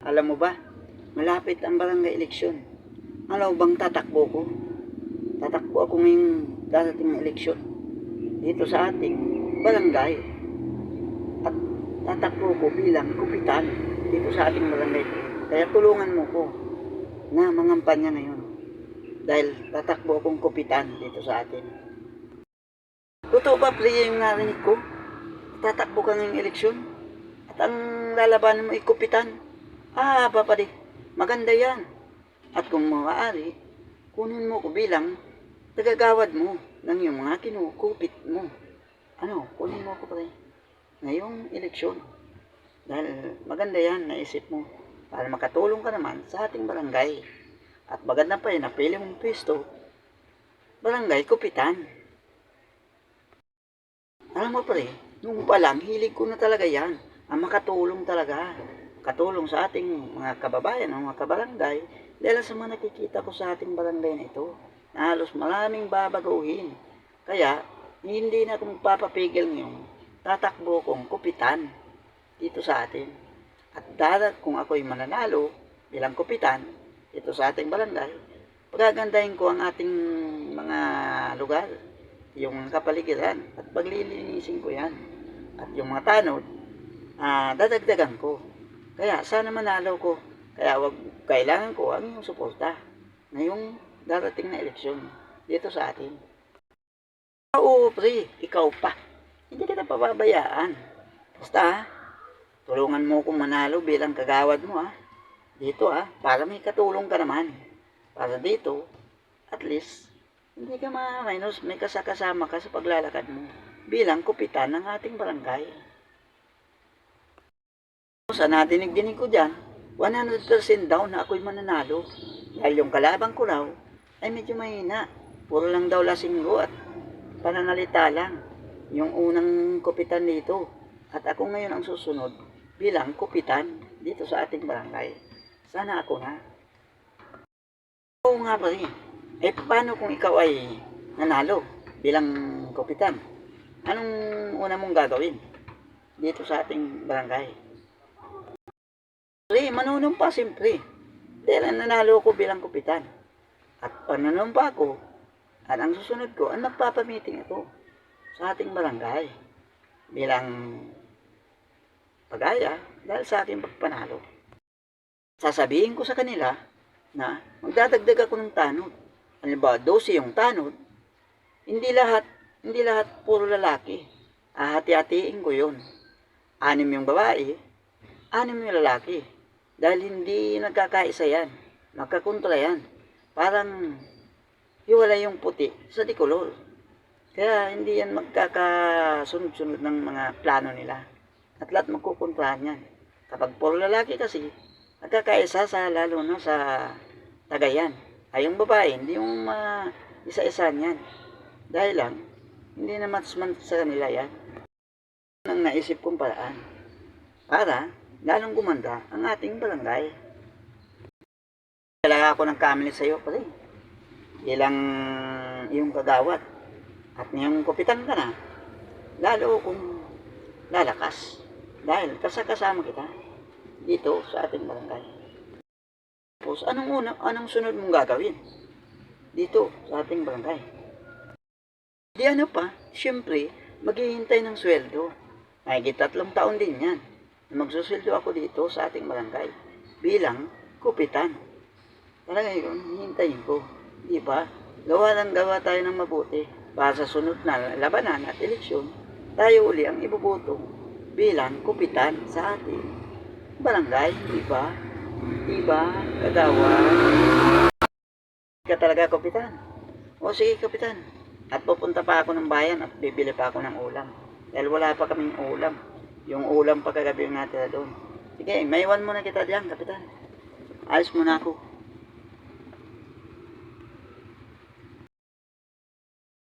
Alam mo ba, malapit ang barangay eleksyon. Ano bang tatakbo ko? Tatakbo ako ngayong darating na eleksyon dito sa ating barangay. At tatakbo ko bilang kupitan dito sa ating barangay. Kaya tulungan mo ko na mangampanya ngayon. Dahil tatakbo akong kupitan dito sa atin. Totoo ba, pre, yung narinig ko? Tatakbo ka ngayong eleksyon? At ang lalabanan mo ay kupitan? Papadi, maganda yan. At kung maaari, kunin mo ko bilang tagagawad mo ng iyong mga kinukupit mo. Kunin mo ko, pre, ngayong eleksyon. Dahil maganda yan, naisip mo, para makatulong ka naman sa ating barangay. At maganda pa yun, napili mong pwesto, barangay kupitan. Alam mo, pre, nung pa lang, hilig ko na talaga yan. Ang makatulong talaga. Katulong sa ating mga kababayan, mga kabarangay, dahil sa mga nakikita ko sa ating barangay na ito, na halos maraming babaguhin. Kaya, hindi na akong papapigil ngayon. Tatakbo kong kupitan dito sa atin. At kung ako'y mananalo bilang kupitan dito sa ating barangay, pagagandahin ko ang ating mga lugar, yung kapaligiran, at paglilinisin ko yan. At yung mga tanod, dadagdagan ko. Kaya sana manalo ko. Kaya kailangan ko ang iyong suporta ngayong darating na eleksyon dito sa atin. Oo, pre, ikaw pa. Hindi kita pababayaan. Basta, tulungan mo kong manalo bilang kagawad mo, dito, para may katulong ka naman. Para dito, at least, hindi ka ma-minus, may kasama ka sa paglalakad mo bilang kupitan ng ating barangay. Sa nadinig-dinig ko dyan, 100% daw na ako'y mananalo. Dahil yung kalabang ko raw ay medyo mahina. Puro lang daw lasinggo at pananalita lang. Yung unang kupitan dito. At ako ngayon ang susunod bilang kupitan dito sa ating barangay. Sana ako na. Oo nga ba rin. Paano kung ikaw ay nanalo bilang kupitan? Anong una mong gagawin dito sa ating barangay? Pre, manunumpa siyempre. Dahil nanalo ko bilang kupitan. At panunumpa ko, at ang susunod ko, ang magpapamiting ito sa ating barangay bilang pagaya dahil sa aking pagpanalo. Sasabihin ko sa kanila na magdadagdag ako ng tanod. Halimbawa, 12 yung tanod, hindi lahat puro lalaki. Hati-hatiin ko yun. 6 yung babae, 6 yung lalaki. Dahil hindi nagkakaisa yan. Magkakontra yan. Parang hiwalay yung puti sa dikolor. Kaya hindi yan magkakasunod-sunod ng mga plano nila. At lahat magkukontrahan yan. Kapag puro lalaki kasi, nagkakaisa lalo na sa tagayan. Ay yung babae, hindi yung isa-isa niyan. Dahil lang, hindi na match-man sa kanila yan. Ang naisip kong paraan para lalong gumanda ang ating barangay. Talaga ako nagkamali sa iyo, pare. Bilang iyong kagawad at ngayong kupitan ka na, lalo kong lalakas. Dahil kasama kita dito sa ating barangay. Tapos, anong sunod mong gagawin dito sa ating barangay? Di pa, siyempre, maghihintay ng sweldo. Mahigit 3 taon din yan. Magsusweldo ako dito sa ating barangay bilang kupitan. Talaga yun, hihintayin ko. Di ba? Gawa tayo ng mabuti para sa sunod na labanan at eleksyon, tayo uli ang ibubuto bilang kupitan sa ating barangay. Di ba? Di ba, kagawan? Ka talaga, kupitan? O sige, kupitan. At pupunta pa ako ng bayan at bibili pa ako ng ulam. Dahil wala pa kaming ulam. Yung ulam pa kagabi yung natira doon. Sige, maiwan muna kita diyan, kapitan. Alis muna ako.